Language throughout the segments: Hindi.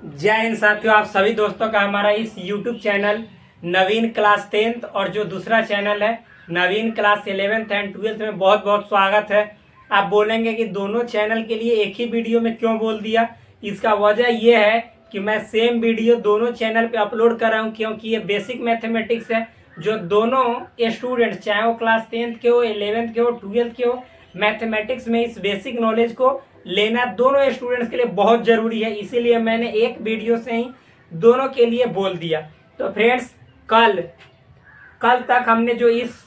जय हिंद साथियों, आप सभी दोस्तों का हमारा इस YouTube चैनल नवीन क्लास 10th और जो दूसरा चैनल है नवीन क्लास 11th एंड 12th में बहुत बहुत स्वागत है। आप बोलेंगे कि दोनों चैनल के लिए एक ही वीडियो में क्यों बोल दिया। इसका वजह ये है कि मैं सेम वीडियो दोनों चैनल पे अपलोड कर रहा हूँ, क्योंकि ये बेसिक मैथमेटिक्स है जो दोनों स्टूडेंट चाहे वो क्लास 10th के हो, 11th के हो, 12th के हो, मैथमेटिक्स में इस बेसिक नॉलेज को लेना दोनों स्टूडेंट्स के लिए बहुत ज़रूरी है। इसीलिए मैंने एक वीडियो से ही दोनों के लिए बोल दिया। तो फ्रेंड्स, कल तक हमने जो इस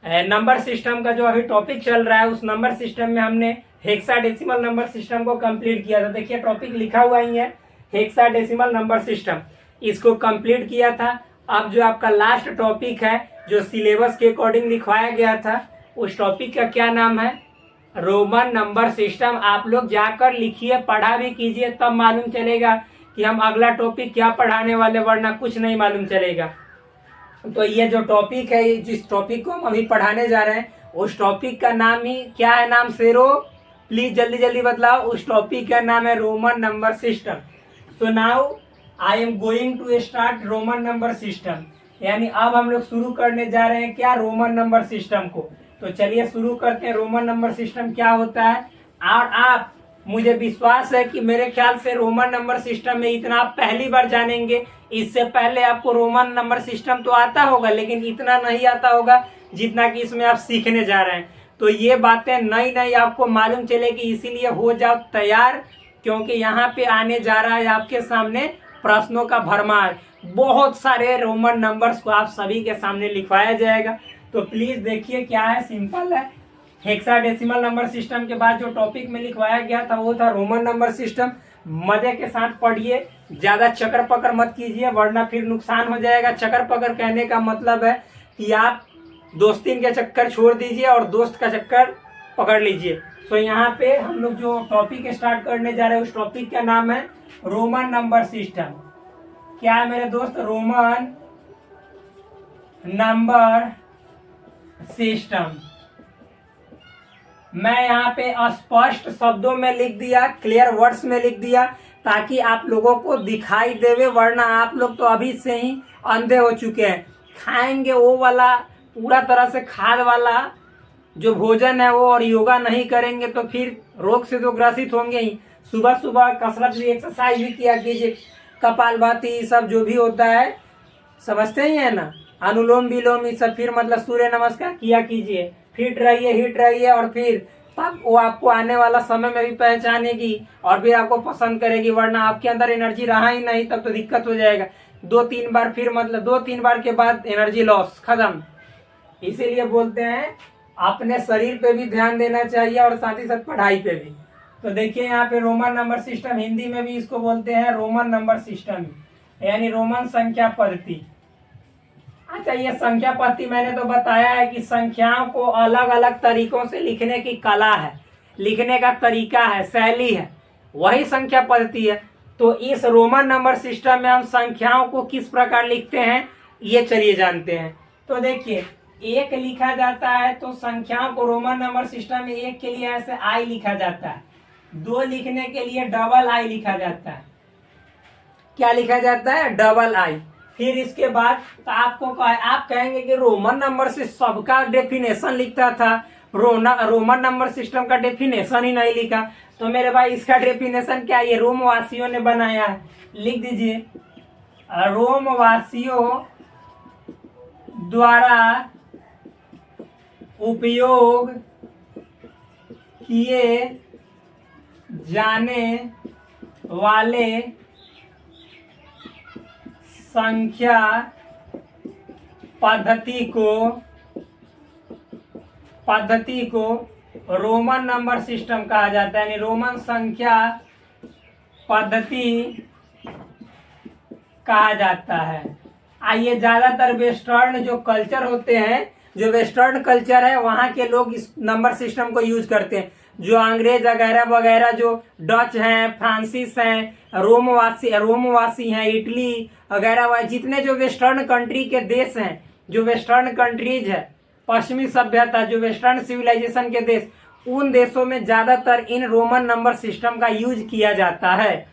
नंबर सिस्टम का जो अभी टॉपिक चल रहा है उस नंबर सिस्टम में हमने हेक्साडेसिमल नंबर सिस्टम को कंप्लीट किया था। देखिए टॉपिक लिखा हुआ ही है, हेक्साडेसिमल नंबर सिस्टम, इसको कंप्लीट किया था। अब जो आपका लास्ट टॉपिक है जो सिलेबस के अकॉर्डिंग लिखवाया गया था, उस टॉपिक का क्या नाम है? Roman number system. आप लोग जाकर लिखिए, पढ़ा भी कीजिए, तब मालूम चलेगा कि हम अगला टॉपिक क्या पढ़ाने वाले, वरना कुछ नहीं मालूम चलेगा। तो ये जो टॉपिक है, जिस टॉपिक को हम अभी पढ़ाने जा रहे हैं, उस टॉपिक का नाम ही क्या है? नाम शेरो, प्लीज जल्दी जल्दी बतलाओ। उस टॉपिक का नाम है Roman number system. So now I am going to start Roman number system, यानी अब हम लोग शुरू करने जा रहे हैं क्या? रोमन नंबर सिस्टम को। तो चलिए शुरू करते हैं। रोमन नंबर सिस्टम क्या होता है, और आप, मुझे विश्वास है कि मेरे ख्याल से रोमन नंबर सिस्टम में इतना आप पहली बार जानेंगे। इससे पहले आपको रोमन नंबर सिस्टम तो आता होगा, लेकिन इतना नहीं आता होगा जितना कि इसमें आप सीखने जा रहे हैं। तो ये बातें नई नई आपको मालूम चलेगी, इसीलिए हो जाओ तैयार, क्योंकि यहाँ पे आने जा रहा है आपके सामने प्रश्नों का भरमार। बहुत सारे रोमन नंबर्स को आप सभी के सामने लिखवाया जाएगा। तो प्लीज देखिए क्या है, सिंपल है। हेक्साडेसिमल नंबर सिस्टम के बाद जो टॉपिक में लिखवाया गया था वो था रोमन नंबर सिस्टम। मजे के साथ पढ़िए, ज्यादा चक्कर पकड़ मत कीजिए, वरना फिर नुकसान हो जाएगा। चक्कर पकड़ कहने का मतलब है कि आप दोस्तीन के चक्कर छोड़ दीजिए और दोस्त का चक्कर पकड़ लीजिए। तो यहाँ पे हम लोग जो टॉपिक स्टार्ट करने जा रहे हैं उस टॉपिक का नाम है रोमन नंबर सिस्टम। क्या है मेरे दोस्त? Roman number system. मैं यहाँ पे स्पष्ट शब्दों में लिख दिया, क्लियर वर्ड्स में लिख दिया, ताकि आप लोगों को दिखाई देवे, वरना आप लोग तो अभी से ही अंधे हो चुके हैं। खाएंगे वो वाला पूरा तरह से खाद वाला जो भोजन है वो, और योगा नहीं करेंगे तो फिर रोग से तो ग्रसित होंगे ही। सुबह सुबह कसरत भी, एक्सरसाइज भी किया कीजिए, कपालभाति सब जो भी होता है समझते ही है ना, अनुलोम विलोम, ये सब, फिर मतलब सूर्य नमस्कार किया कीजिए। फिट रहिए, हिट रहिए, और फिर तब वो आपको आने वाला समय में भी पहचानेगी और फिर आपको पसंद करेगी, वरना आपके अंदर एनर्जी रहा ही नहीं तब तो दिक्कत हो जाएगा। 2-3 बार, फिर मतलब 2-3 बार के बाद एनर्जी लॉस, खत्म। इसीलिए बोलते हैं अपने शरीर पे भी ध्यान देना चाहिए और साथ ही साथ पढ़ाई पे भी। तो देखिए यहाँ पे रोमन नंबर सिस्टम, हिंदी में भी इसको बोलते हैं रोमन नंबर सिस्टम, यानी रोमन संख्या पद्धति। अच्छा, ये संख्या पद्धति मैंने तो बताया है कि संख्याओं को अलग अलग तरीकों से लिखने की कला है, लिखने का तरीका है, शैली है, वही संख्या पद्धति है। तो इस रोमन नंबर सिस्टम में हम संख्याओं को किस प्रकार लिखते हैं ये चलिए जानते हैं। तो देखिए, एक लिखा जाता है तो संख्याओं को रोमन नंबर सिस्टम में एक के लिए ऐसे आई लिखा जाता है, 2 लिखने के लिए डबल आई लिखा जाता है। क्या लिखा जाता है? डबल आई। फिर इसके बाद तो आप कहेंगे कि रोमन नंबर से सबका डेफिनेशन लिखता था, रोमन नंबर सिस्टम का डेफिनेशन ही नहीं लिखा। तो मेरे भाई इसका डेफिनेशन क्या है? ये रोम वासियों ने बनाया है, लिख दीजिए। रोम वासियों द्वारा उपयोग किए जाने वाले संख्या पद्धति को रोमन नंबर सिस्टम कहा जाता है, यानी रोमन संख्या पद्धति कहा जाता है। आइए, ज्यादातर वेस्टर्न जो कल्चर होते हैं, जो वेस्टर्न कल्चर है, वहाँ के लोग इस नंबर सिस्टम को यूज करते हैं। जो अंग्रेज वगैरह वगैरह, जो डच हैं, फ्रांसिस हैं, रोमवासी हैं, इटली वगैरह, जितने जो वेस्टर्न कंट्री के देश हैं, जो वेस्टर्न कंट्रीज है, पश्चिमी सभ्यता, जो वेस्टर्न सिविलाइजेशन के देश, उन देशों में ज्यादातर इन रोमन नंबर सिस्टम का यूज किया जाता है।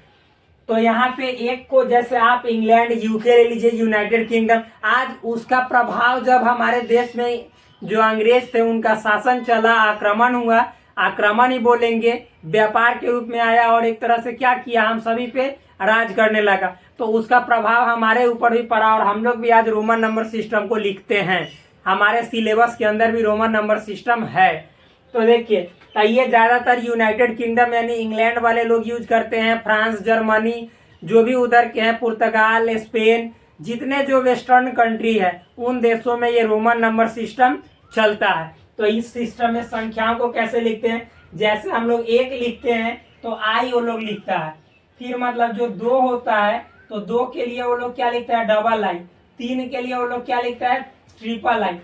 तो यहाँ पे एक को, जैसे आप इंग्लैंड, यूके ले लीजिए, यूनाइटेड किंगडम, आज उसका प्रभाव जब हमारे देश में जो अंग्रेज थे उनका शासन चला, आक्रमण हुआ, आक्रमण ही बोलेंगे, व्यापार के रूप में आया और एक तरह से क्या किया, हम सभी पे राज करने लगा, तो उसका प्रभाव हमारे ऊपर भी पड़ा और हम लोग भी आज रोमन नंबर सिस्टम को लिखते हैं। हमारे सिलेबस के अंदर भी रोमन नंबर सिस्टम है। तो देखिए, तो ये ज़्यादातर यूनाइटेड किंगडम यानी इंग्लैंड वाले लोग यूज करते हैं, फ्रांस, जर्मनी, जो भी उधर के हैं, पुर्तगाल, स्पेन, जितने जो वेस्टर्न कंट्री है उन देशों में ये रोमन नंबर सिस्टम चलता है। तो इस सिस्टम में संख्याओं को कैसे लिखते हैं, जैसे हम लोग 1 लिखते हैं तो आई वो लोग लिखता है, फिर मतलब जो 2 होता है तो 2 के लिए वो लोग क्या लिखता है, डबल आई, 3 के लिए वो लोग क्या लिखता है, ट्रिपल आई।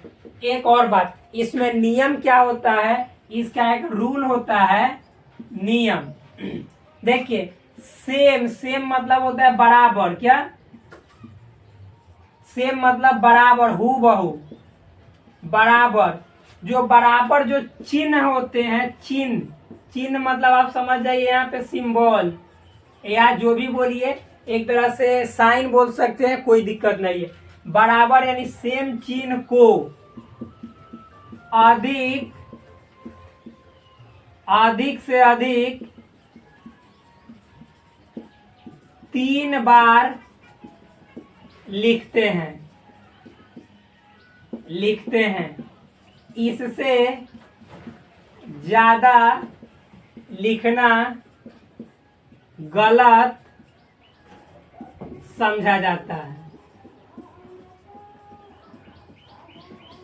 एक और बात, इसमें नियम क्या होता है, इसका एक रूल होता है, नियम। देखिए, सेम, सेम मतलब होता है बराबर, क्या, सेम मतलब बराबर, हूबहू, बराबर। जो बराबर जो चिन्ह होते हैं, चिन्ह, चिन्ह मतलब आप समझ जाइए यहाँ पे सिंबल या जो भी बोलिए, एक तरह से साइन बोल सकते हैं, कोई दिक्कत नहीं है। बराबर यानी सेम चिन्ह को अधिक, अधिक से अधिक 3 बार लिखते हैं, लिखते हैं, इससे ज्यादा लिखना गलत समझा जाता है।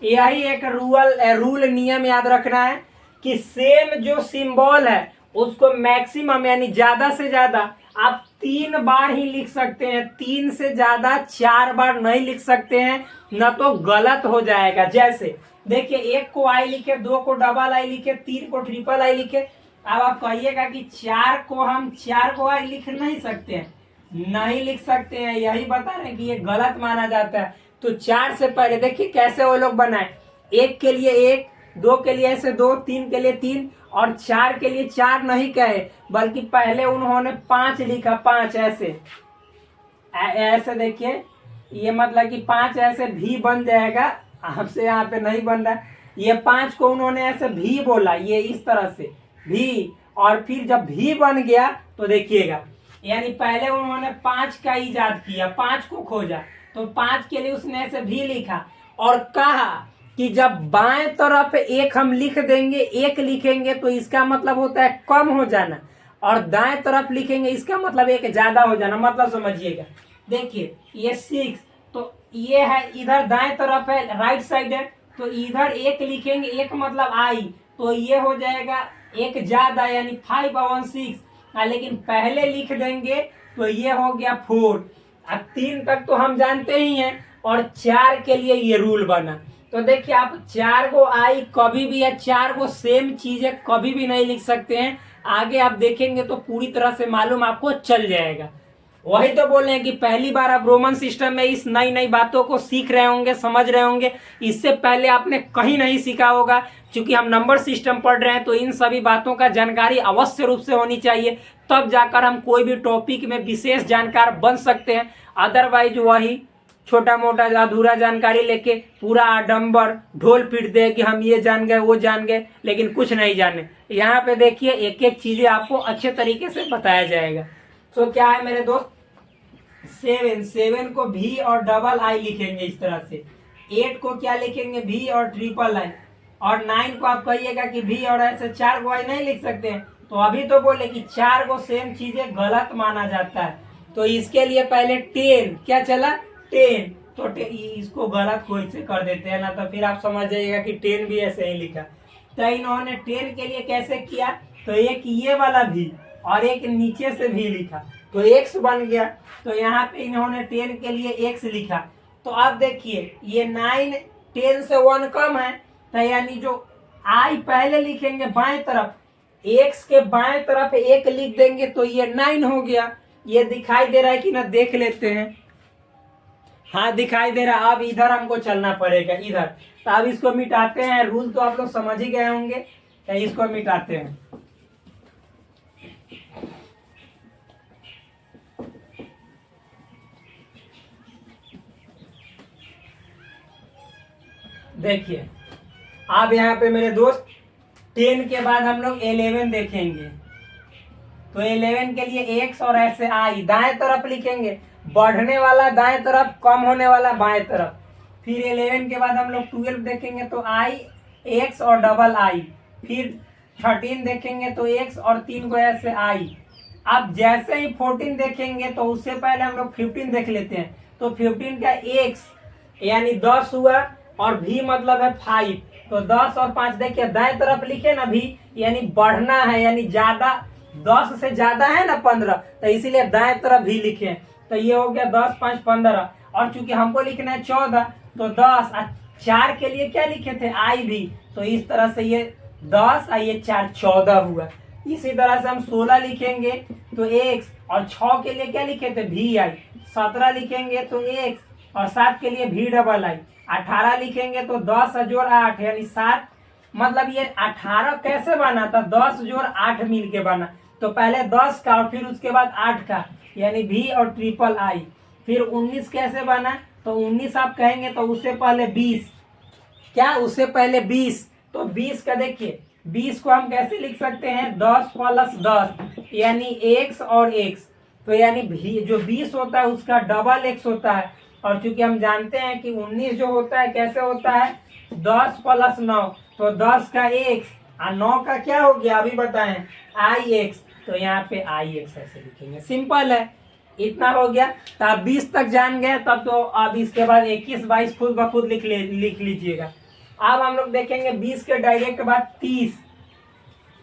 यही एक रूल नियम याद रखना है कि सेम जो सिंबल है उसको मैक्सिमम यानी ज्यादा से ज्यादा आप 3 बार ही लिख सकते हैं, 3 से ज्यादा 4 बार नहीं लिख सकते हैं, न तो गलत हो जाएगा। जैसे देखिए, 1 को आई लिखे, 2 को डबल आई लिखे, 3 को ट्रिपल आई लिखे। अब आप कहिएगा कि 4 को हम 4 को आई लिख नहीं सकते हैं, नहीं लिख सकते हैं, यही बता रहे हैं कि ये गलत माना जाता है। तो 4 से पहले देखिए कैसे वो लोग बनाए, 1 के लिए 1, 2 के लिए ऐसे 2, 3 के लिए 3 और 4 के लिए 4 नहीं कहे, बल्कि पहले उन्होंने 5 लिखा, 5 ऐसे, ऐसे देखिए, ये मतलब कि 5 ऐसे भी बन जाएगा, आपसे यहाँ पे नहीं बन रहा है। ये 5 को उन्होंने ऐसे भी बोला, ये इस तरह से भी, और फिर जब भी बन गया तो देखिएगा, यानी पहले उन्होंने 5 का इजाद किया, 5 को खोजा, तो 5 के लिए उसने ऐसे भी लिखा और कहा कि जब बाएं तरफ 1 हम लिख देंगे, 1 लिखेंगे तो इसका मतलब होता है कम हो जाना, और दाएं तरफ लिखेंगे इसका मतलब 1 ज्यादा हो जाना। मतलब समझिएगा, देखिए ये 6, तो ये है इधर दाएं तरफ है, राइट साइड है, तो इधर 1 लिखेंगे, 1 मतलब आई, तो ये हो जाएगा 1 ज्यादा यानी 5 और 6, लेकिन पहले लिख देंगे तो ये हो गया 4। अब 3 तक तो हम जानते ही हैं, और 4 के लिए ये रूल बना। तो देखिए, आप 4 को आई कभी भी या 4 को सेम चीजें कभी भी नहीं लिख सकते हैं। आगे आप देखेंगे तो पूरी तरह से मालूम आपको चल जाएगा। वही तो बोल रहे हैं कि पहली बार आप रोमन सिस्टम में इस नई नई बातों को सीख रहे होंगे, समझ रहे होंगे, इससे पहले आपने कहीं नहीं सीखा होगा। क्योंकि हम नंबर सिस्टम पढ़ रहे हैं तो इन सभी बातों का जानकारी अवश्य रूप से होनी चाहिए, तब जाकर हम कोई भी टॉपिक में विशेष जानकार बन सकते हैं। अदरवाइज वही छोटा मोटा अधूरा जानकारी लेके पूरा आडंबर ढोल पीट दे कि हम ये जान गए, वो जान गए, लेकिन कुछ नहीं जाने। यहाँ पे देखिए एक एक चीजें आपको अच्छे तरीके से बताया जाएगा। तो क्या है मेरे दोस्त, 7 को भी और डबल आई लिखेंगे इस तरह से, 8 को क्या लिखेंगे, भी और ट्रिपल आई, और 9 को आप कहिएगा कि भी और ऐसे 4 को आई नहीं लिख सकते हैं। तो अभी तो बोले कि 4 को सेम चीजें गलत माना जाता है, तो इसके लिए पहले 10 क्या चला, 10, तो इसको गलत कोई से कर देते हैं ना, तो फिर आप समझ जाइएगा कि 10 भी ऐसे ही लिखा। तो इन्होंने 10 के लिए कैसे किया, तो एक ये वाला भी और एक नीचे से भी लिखा, तो x बन गया। तो यहाँ पे इन्होंने 10 के लिए x लिखा। तो अब देखिए ये 9, 10 से 1 कम है, तो यानी जो i पहले लिखेंगे बाएं तरफ, x के बाएं तरफ 1 लिख देंगे तो ये 9 हो गया। ये दिखाई दे रहा है कि ना, देख लेते हैं, हाँ दिखाई दे रहा। अब इधर हमको चलना पड़ेगा, इधर। तो अब इसको मिटाते हैं, रूल तो आप लोग समझ ही गए होंगे, तो इसको मिटाते हैं। देखिए अब यहाँ पे मेरे दोस्त 10 के बाद हम लोग 11 देखेंगे। तो 11 के लिए एक्स और ऐसे आई दाएं तरफ लिखेंगे, बढ़ने वाला दाएं तरफ, कम होने वाला बाएं तरफ। फिर 11 के बाद हम लोग 12 देखेंगे तो आई एक्स और डबल आई। फिर 13 देखेंगे तो एक्स और 3 को ऐसे आई। अब जैसे ही 14 देखेंगे तो उससे पहले हम लोग 15 देख लेते हैं। तो 15 का एक्स यानी 10 हुआ और भी मतलब है 5। तो 10 और 5 देखिए दाएं तरफ लिखे ना भी, यानी बढ़ना है, यानी ज्यादा 10 से ज्यादा है ना 15, तो इसीलिए दाएं तरफ भी लिखे। तो ये हो गया 10 5 15। और चूंकि हमको लिखना है 14 तो 10 और 4 के लिए क्या लिखे थे आई भी, तो इस तरह से ये 10 और ये 4 14 हुआ। इसी तरह से हम 16 लिखेंगे तो एक्स और 6 के लिए क्या लिखे थे भी आई। 17 लिखेंगे तो एक्स और 7 के लिए भी डबल आई। 18 लिखेंगे तो 10 जोड़ 8 यानी 7। मतलब ये 18 कैसे बना था, 10 जोड़ 8 मिल के बना। तो पहले 10 का और फिर उसके बाद 8 का यानी भी और ट्रिपल आई। फिर 19 कैसे बना, तो 19 आप कहेंगे तो उससे पहले 20, क्या उससे पहले 20। तो 20 का देखिए 20 को हम कैसे लिख सकते हैं, 10 प्लस 10 यानी एक्स और एक्स। तो यानी जो 20 होता है उसका डबल एक्स होता है। और चूंकि हम जानते हैं कि 19 जो होता है कैसे होता है, 10 प्लस 9, तो 10 का एक्स और 9 का क्या हो गया अभी बताएं, आई एक्स। तो यहाँ पे आई एक्स ऐसे लिखेंगे, सिंपल है। इतना हो गया। तो आप 20 तक जान गए, तब तो अब इसके बाद 21 22 खुद ब खुद लिख लीजिएगा। अब हम लोग देखेंगे 20 के डायरेक्ट बाद 30।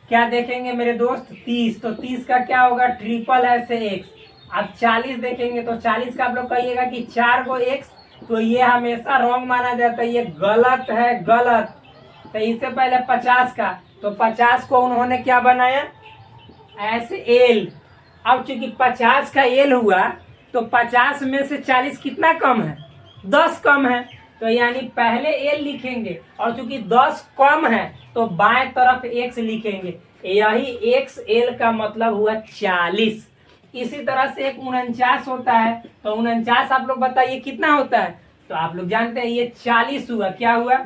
क्या देखेंगे मेरे दोस्त, 30। तो 30 का क्या होगा, ट्रिपल ऐसे एक्स। अब 40 देखेंगे तो 40 का आप लोग कहिएगा कि 4 को एक्स, तो ये हमेशा रॉन्ग माना जाता है, ये गलत है, गलत। तो इससे पहले 50 का, तो 50 को उन्होंने क्या बनाया, ऐसे एल। अब चूंकि 50 का एल हुआ तो 50 में से 40 कितना कम है, 10 कम है। तो यानी पहले एल लिखेंगे और चूंकि 10 कम है तो बाएं तरफ एक्स लिखेंगे। यही एक्स एल का मतलब हुआ 40। इसी तरह से एक 49 होता है। तो 49 आप लोग बताइए कितना होता है, तो आप लोग जानते हैं ये 40 हुआ। क्या हुआ,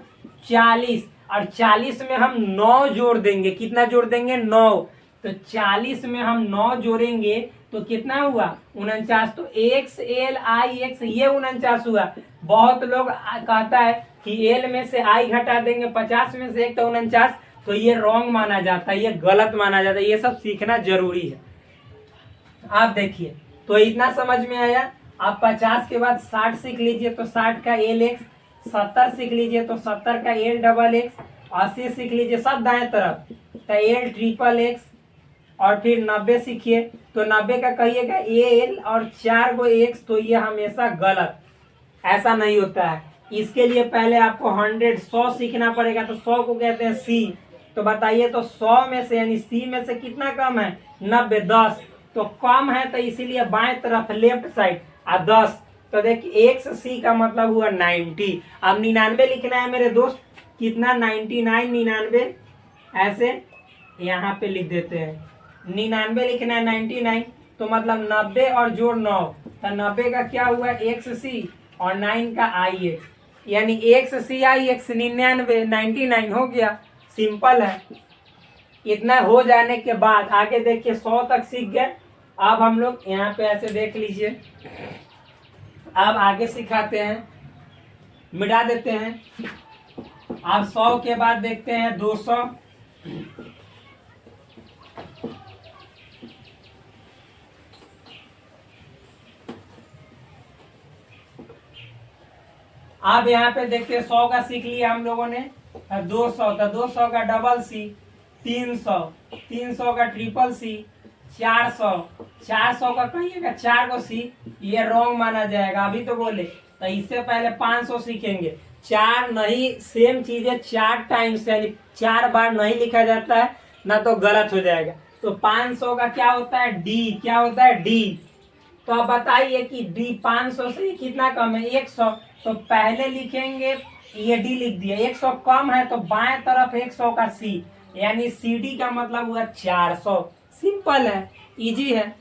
40। और 40 में हम 9 जोड़ देंगे, कितना जोड़ देंगे, 9। तो 40 में हम 9 जोड़ेंगे तो कितना हुआ, 49। तो एक्स एल आई एक्स, ये 49 हुआ। बहुत लोग कहता है कि एल में से आई घटा देंगे, 50 में से एक, तो 49। तो ये रॉन्ग माना जाता है, ये गलत माना जाता है। ये सब सीखना जरूरी है। आप देखिए तो इतना समझ में आया। आप 50 के बाद 60 सीख लीजिए तो 60 का एल एक्स, 70 सीख लीजिए तो 70 का एल डबल एक्स, 80 सीख लीजिए सब दाएं तरफ तो एल ट्रिपल एक्स। और फिर 90 सीखिए तो 90 का कहिएगा एल और 4 को एक्स। तो ये हमेशा गलत, ऐसा नहीं होता है। इसके लिए पहले आपको 100 सीखना पड़ेगा। तो 100 को कहते हैं सी। तो बताइए तो 100 में से यानी सी में से कितना कम है, 90, 10। तो कम है तो इसीलिए बाएं तरफ लेफ्ट साइड और 10। तो देखिए एक्स सी का मतलब हुआ 90। अब 99 लिखना है मेरे दोस्त, कितना, 99, 99 ऐसे यहाँ पे लिख देते हैं। 99 लिखना है, 99 तो मतलब 90 और जोड़ 9, तो 90 का क्या हुआ, एक्स सी और 9 का आई एक्स, यानी एक्स सी आई एक्स 99, 99 हो गया। सिंपल है। इतना हो जाने के बाद आगे देखिए 100 तक सीख गए। अब हम लोग यहाँ पे ऐसे देख लीजिए, अब आगे सिखाते हैं, मिटा देते हैं। अब 100 के बाद देखते हैं 200। अब यहाँ पे देखते 100 का सीख लिया हम लोगों ने। 200 का, 200 का डबल सी, 300, 300 का ट्रिपल सी, 400, 400 का कहिएगा 4 को सी, ये रॉन्ग माना जाएगा। अभी तो बोले, तो इससे पहले 500 सीखेंगे। 4 नहीं, सेम चीज है, 4 टाइम्स यानी 4 बार नहीं लिखा जाता है ना, तो गलत हो जाएगा। तो 500 का क्या होता है, डी। क्या होता है, डी। तो अब बताइए कि डी 500 से कितना कम है, 100। तो पहले लिखेंगे, ये डी लिख दिया, 100 कम है तो बाएं तरफ 100 का सी, यानी सी डी का मतलब हुआ 400। सिंपल है, इजी है।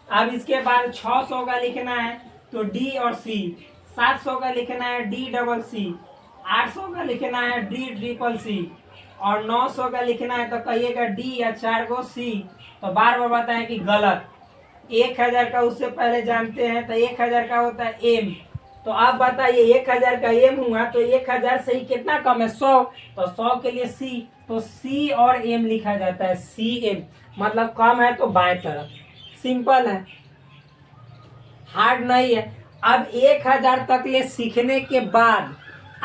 अब इसके बाद 600 का लिखना है तो डी और सी, 700 का लिखना है डी डबल सी, 800 का लिखना है डी ट्रिपल सी, और 900 का लिखना है तो कहिएगा डी या 4 गो सी। तो बार बार बताएं कि गलत। 1000 का उससे पहले जानते हैं तो 1000 का होता है एम। तो आप बताइए 1000 का एम हुआ तो 1000 से ही कितना कम है 100, तो 100 के लिए सी, तो सी और एम लिखा जाता है, सी एम मतलब कम है तो बाएं तरफ। सिंपल है, हार्ड नहीं है। अब 1000 तक ले सीखने के बाद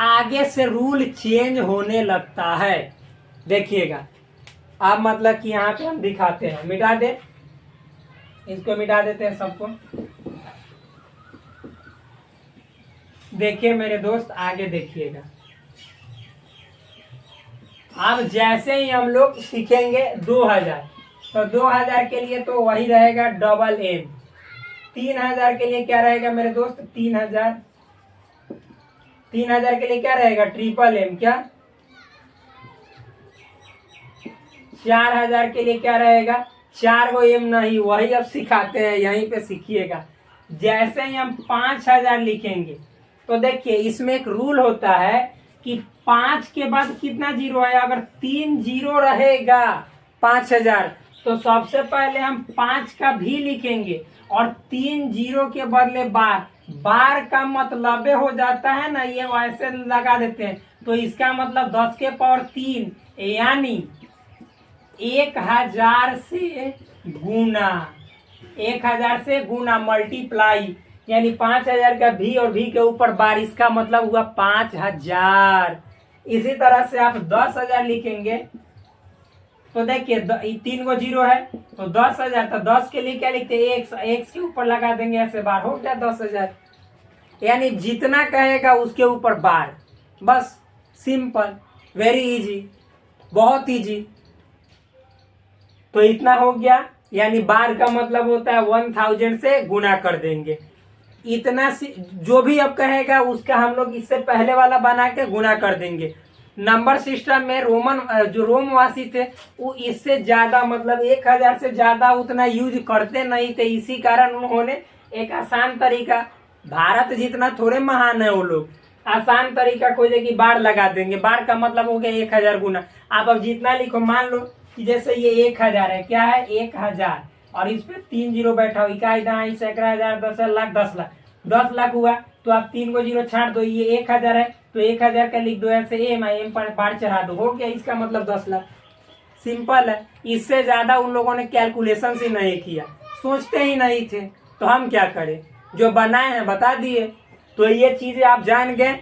आगे से रूल चेंज होने लगता है। देखिएगा अब मतलब कि यहाँ पे हम दिखाते हैं, मिटा दे इसको, मिटा देते हैं सबको। देखिए मेरे दोस्त आगे देखिएगा, अब जैसे ही हम लोग सीखेंगे 2000, तो 2000 के लिए तो वही रहेगा डबल एम। 3000 के लिए क्या रहेगा मेरे दोस्त, 3000 के लिए क्या रहेगा ट्रिपल एम। क्या 4000 के लिए क्या रहेगा, 4 गो एम नहीं, वही अब सिखाते हैं, यहीं पे सीखिएगा। जैसे ही हम 5000 लिखेंगे तो देखिए इसमें एक रूल होता है कि 5 के बाद कितना जीरो है, अगर 3 जीरो रहेगा 5000 तो सबसे पहले हम 5 का भी लिखेंगे और 3 जीरो के बदले बार। बार का मतलब हो जाता है ना, ये वैसे लगा देते हैं, तो इसका मतलब 10 के पावर 3 यानी 1000 से गुना, 1000 से गुना मल्टीप्लाई, यानी 5000 का भी और भी के ऊपर बार, इसका मतलब हुआ 5000। इसी तरह से आप 10,000 लिखेंगे तो देखिए 3 गो जीरो है तो 10,000, तो 10 के लिए क्या लिखते हैं, एक के ऊपर लगा देंगे ऐसे बार, हो गया 10,000। यानी जितना कहेगा उसके ऊपर बार, बस सिंपल, वेरी इजी, बहुत इजी। तो इतना हो गया, यानी बार का मतलब होता है 1000 से गुना कर देंगे। इतना जो भी अब कहेगा उसका हम लोग इससे पहले वाला बना के गुना कर देंगे। नंबर सिस्टम में जो रोमवासी थे वो इससे ज्यादा मतलब 1000 से ज्यादा उतना यूज करते नहीं थे, इसी कारण उन्होंने एक आसान तरीका, भारत जितना थोड़े महान है वो लोग, आसान तरीका खोजे कि बार लगा देंगे। बार का मतलब हो गया 1000 गुना। आप अब जितना लिखो, मान लो कि जैसे ये 1000 है, क्या है 1000 और इस पे 3 जीरो बैठा हो, इकाई दहाई सैकड़ा हजार 10,00,000 10,00,000, 10,00,000 हुआ तो आप 3 गो जीरो छाट दो, ये 1000 है तो 1000 का लिख दो ऐसे एम पर बार चढ़ा दो, हो गया, इसका मतलब 10,00,000। सिंपल है, इससे ज्यादा उन लोगों ने कैलकुलेशन ही नहीं किया, सोचते ही नहीं थे। तो हम क्या करें, जो बनाए हैं बता दिए। तो ये चीजें आप जान गए।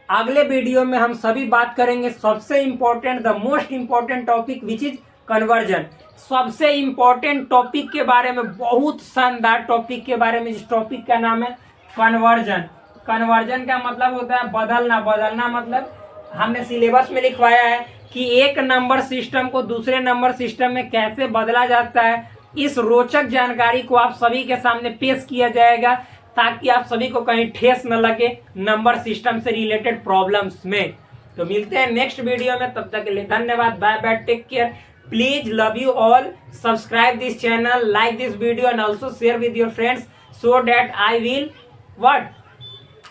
अगले वीडियो में हम सभी बात करेंगे सबसे important, the most important topic which is conversion. सबसे इंपॉर्टेंट टॉपिक के बारे में, बहुत शानदार टॉपिक के बारे में, जिस टॉपिक का नाम है कन्वर्जन। कन्वर्जन का मतलब होता है बदलना। बदलना मतलब हमने सिलेबस में लिखवाया है कि एक नंबर सिस्टम को दूसरे नंबर सिस्टम में कैसे बदला जाता है। इस रोचक जानकारी को आप सभी के सामने पेश किया जाएगा ताकि आप सभी को कहीं ठेस न लगे नंबर सिस्टम से रिलेटेड प्रॉब्लम्स में। तो मिलते हैं नेक्स्ट वीडियो में, तब तक के लिए धन्यवाद, bye bye, take care, please, love you all, subscribe this channel, like this video and also share with your friends so that I will what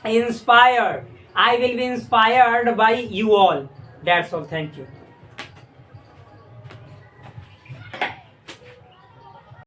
inspired, I will be inspired by you all. That's all, thank you.